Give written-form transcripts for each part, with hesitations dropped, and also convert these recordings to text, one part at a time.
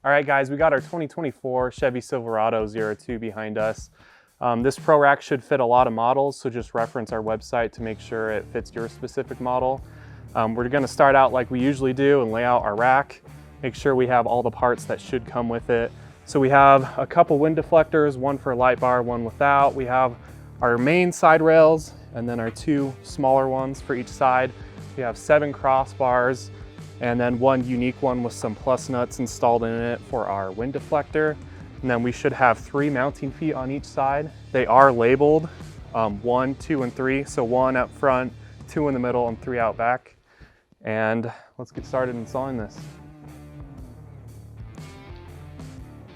All right, guys, we got our 2024 Chevy Silverado 02 behind us. This Pro Rack should fit a lot of models, so just reference our website to make sure it fits your specific model. We're gonna start out like we usually do and lay out our rack, make sure we have all the parts that should come with it. So we have a couple wind deflectors, one for light bar, one without. We have our main side rails and then our two smaller ones for each side. We have 7 crossbars and then one unique one with some plus nuts installed in it for our wind deflector. And then we should have 3 mounting feet on each side. They are labeled 1, 2, and 3. So 1 up front, 2 in the middle, and 3 out back. And let's get started installing this.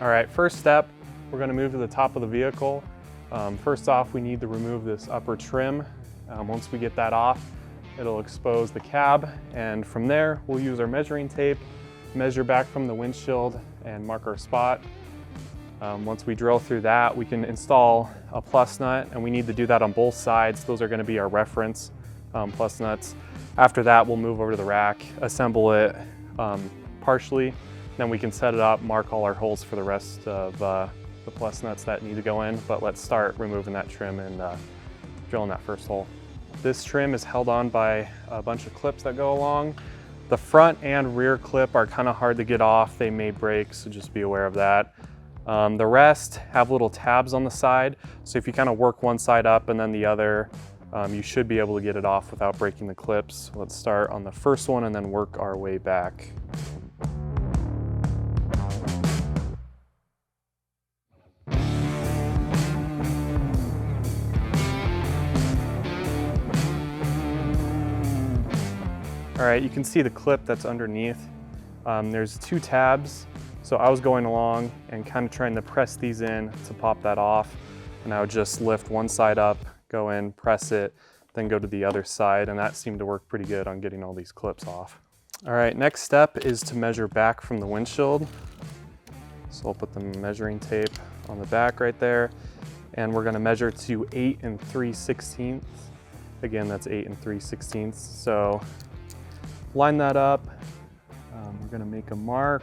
All right, first step, we're gonna move to the top of the vehicle. First off, we need to remove this upper trim. Once we get that off, it'll expose the cab, and from there, we'll use our measuring tape, measure back from the windshield, and mark our spot. Once we drill through that, we can install a plus nut, and we need to do that on both sides. Those are gonna be our reference plus nuts. After that, we'll move over to the rack, assemble it partially, then we can set it up, mark all our holes for the rest of the plus nuts that need to go in, but let's start removing that trim and drilling that first hole. This trim is held on by a bunch of clips that go along. The front and rear clip are kind of hard to get off. They may break, so just be aware of that. The rest have little tabs on the side, so if you kind of work one side up and then the other, you should be able to get it off without breaking the clips. Let's start on the first one and then work our way back. All right, you can see the clip that's underneath. There's 2 tabs. So I was going along and kind of trying to press these in to pop that off. And I would just lift one side up, go in, press it, then go to the other side. And that seemed to work pretty good on getting all these clips off. All right, next step is to measure back from the windshield. So I'll put the measuring tape on the back right there. And we're gonna measure to 8 3/16. Again, that's 8 3/16. So line that up. We're gonna make a mark.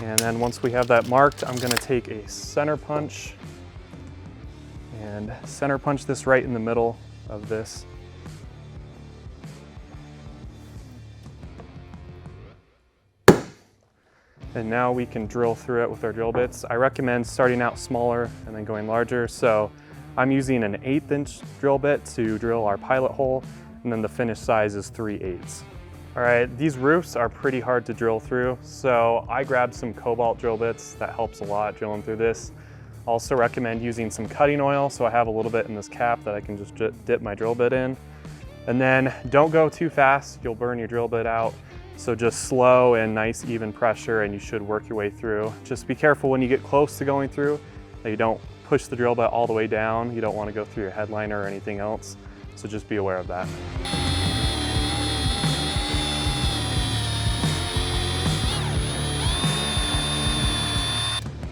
And then once we have that marked, I'm gonna take a center punch and center punch this right in the middle of this. And now we can drill through it with our drill bits. I recommend starting out smaller and then going larger. So I'm using an 1/8" drill bit to drill our pilot hole, and then the finished size is 3/8. All right, these roofs are pretty hard to drill through, so I grabbed some cobalt drill bits. That helps a lot drilling through this. Also recommend using some cutting oil, so I have a little bit in this cap that I can just dip my drill bit in. And then don't go too fast, you'll burn your drill bit out. So just slow and nice even pressure, and you should work your way through. Just be careful when you get close to going through that you don't push the drill bit all the way down. You don't want to go through your headliner or anything else, so just be aware of that.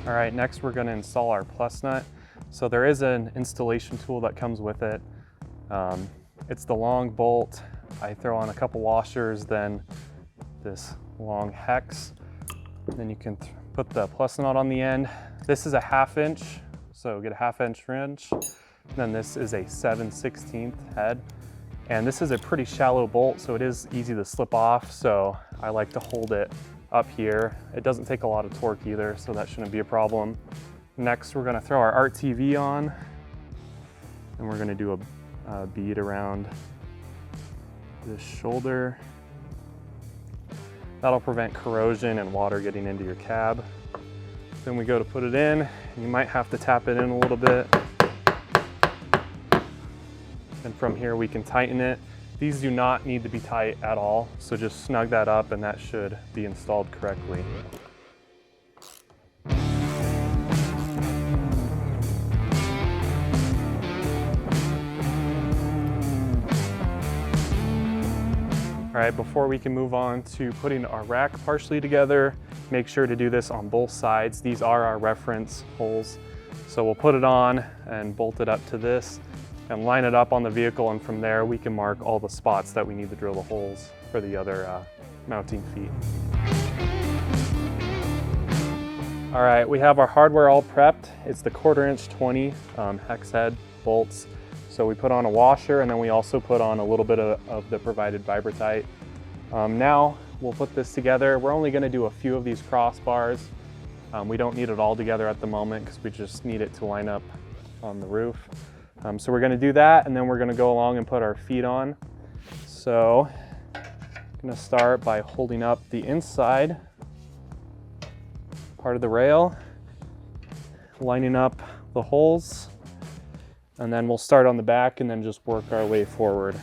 All right, next we're going to install our plus nut. So there is an installation tool that comes with it. It's the long bolt. I throw on a couple washers, then this long hex. Then you can put the plus nut on the end. This is a 1/2 inch, so get a 1/2 inch wrench. Then this is a 7/16 head. And this is a pretty shallow bolt, so it is easy to slip off. So I like to hold it up here. It doesn't take a lot of torque either, so that shouldn't be a problem. Next, we're gonna throw our RTV on, and we're gonna do a bead around this shoulder. That'll prevent corrosion and water getting into your cab. Then we go to put it in, and you might have to tap it in a little bit. And from here we can tighten it. These do not need to be tight at all, so just snug that up and that should be installed correctly. All right, before we can move on to putting our rack partially together, make sure to do this on both sides. These are our reference holes. So we'll put it on and bolt it up to this and line it up on the vehicle, and from there we can mark all the spots that we need to drill the holes. for the other mounting feet. All right, we have our hardware all prepped. It's the 1/4 inch 20 hex head bolts. So we put on a washer, and then we also put on a little bit of the provided Vibratite. Now we'll put this together. We're only gonna do a few of these crossbars. We don't need it all together at the moment because we just need it to line up on the roof. So we're gonna do that, and then we're gonna go along and put our feet on. So I'm gonna start by holding up the inside part of the rail, lining up the holes, and then we'll start on the back and then just work our way forward.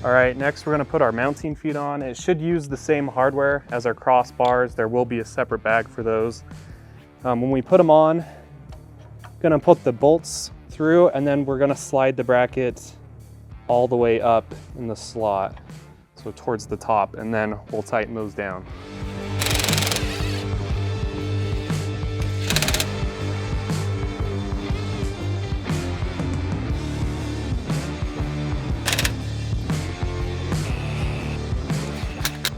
All right, next we're gonna put our mounting feet on. It should use the same hardware as our crossbars. There will be a separate bag for those. When we put them on, gonna put the bolts through, and then we're gonna slide the bracket all the way up in the slot, so towards the top, and then we'll tighten those down.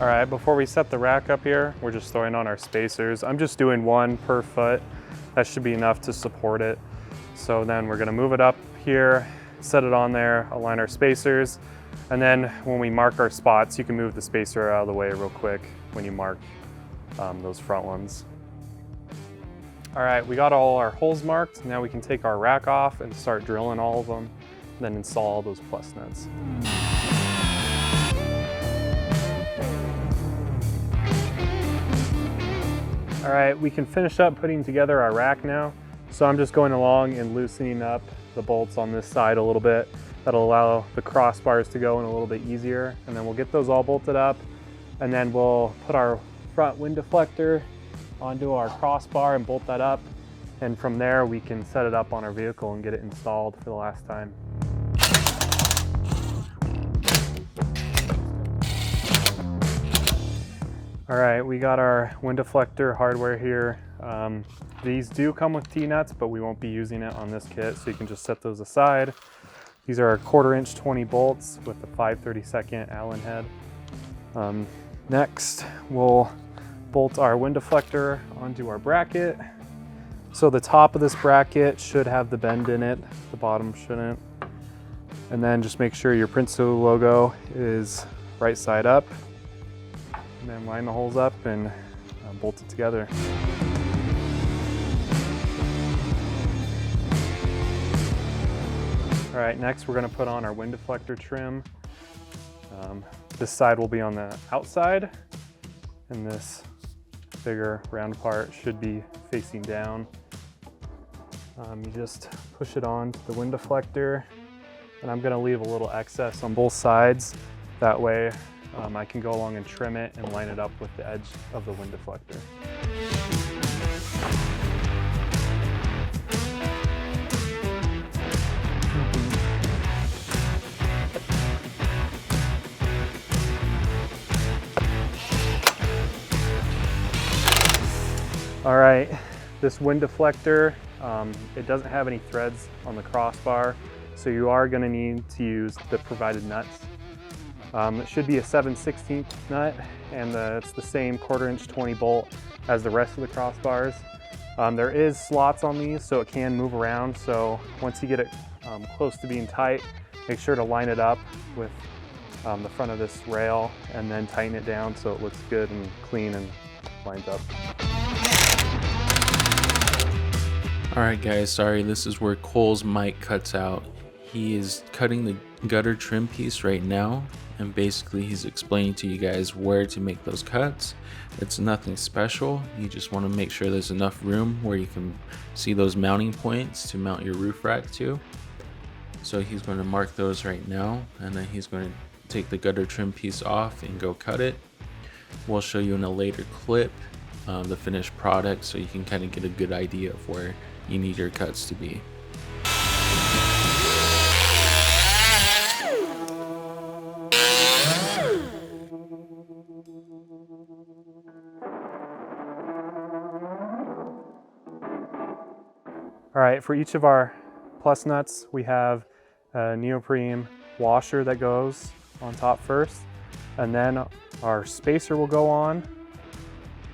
All right, before we set the rack up here, we're just throwing on our spacers. I'm just doing 1 per foot. That should be enough to support it. So then we're gonna move it up here, set it on there, align our spacers, and then when we mark our spots, you can move the spacer out of the way real quick when you mark those front ones. All right, we got all our holes marked. Now we can take our rack off and start drilling all of them, and then install all those plus nuts. All right, we can finish up putting together our rack now. So I'm just going along and loosening up the bolts on this side a little bit. That'll allow the crossbars to go in a little bit easier. And then we'll get those all bolted up, and then we'll put our front wind deflector onto our crossbar and bolt that up. And from there, we can set it up on our vehicle and get it installed for the last time. All right, we got our wind deflector hardware here. These do come with T-nuts, but we won't be using it on this kit, so you can just set those aside. These are our 1/4 inch 20 bolts with the 5/32 Allen head. Next, we'll bolt our wind deflector onto our bracket. So the top of this bracket should have the bend in it, the bottom shouldn't. And then just make sure your Prinsu logo is right side up. And then line the holes up and bolt it together. All right, next we're gonna put on our wind deflector trim. This side will be on the outside, and this bigger round part should be facing down. You just push it on to the wind deflector, and I'm gonna leave a little excess on both sides. That way I can go along and trim it and line it up with the edge of the wind deflector. All right, this wind deflector, it doesn't have any threads on the crossbar, so you are gonna need to use the provided nuts. It should be a 7/16 nut, and it's the same 1/4 inch 20 bolt as the rest of the crossbars. There is slots on these, so it can move around. So once you get it close to being tight, make sure to line it up with the front of this rail, and then tighten it down so it looks good and clean and lines up. All right guys, sorry, this is where Cole's mic cuts out. He is cutting the gutter trim piece right now, and basically he's explaining to you guys where to make those cuts. It's nothing special. You just want to make sure there's enough room where you can see those mounting points to mount your roof rack to. So he's going to mark those right now, and then he's going to take the gutter trim piece off and go cut it. We'll show you in a later clip the finished product, so you can kind of get a good idea of where you need your cuts to be. All right, for each of our plus nuts, we have a neoprene washer that goes on top first, and then our spacer will go on.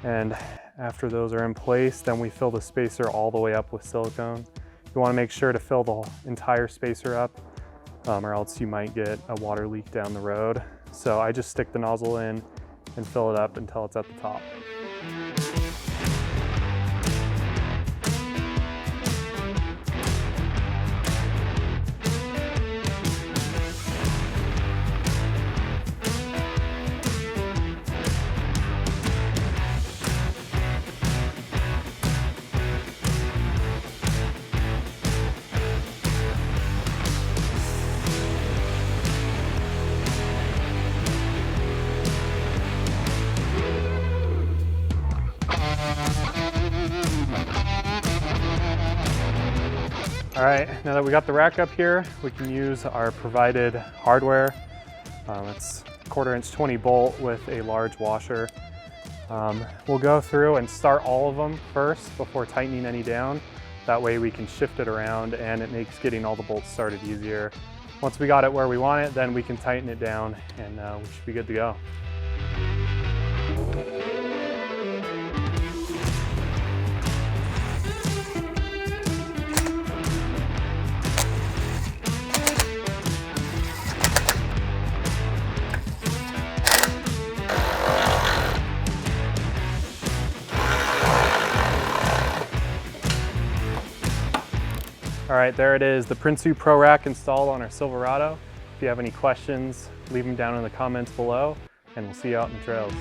And after those are in place, then we fill the spacer all the way up with silicone. You want to make sure to fill the entire spacer up, or else you might get a water leak down the road. So I just stick the nozzle in and fill it up until it's at the top. All right, now that we got the rack up here, we can use our provided hardware. It's a 1/4 inch 20 bolt with a large washer. We'll go through and start all of them first before tightening any down. That way we can shift it around and it makes getting all the bolts started easier. Once we got it where we want it, then we can tighten it down and we should be good to go. All right, there it is, the Prinsu Pro Rack installed on our Silverado. If you have any questions, leave them down in the comments below, and we'll see you out in the trails.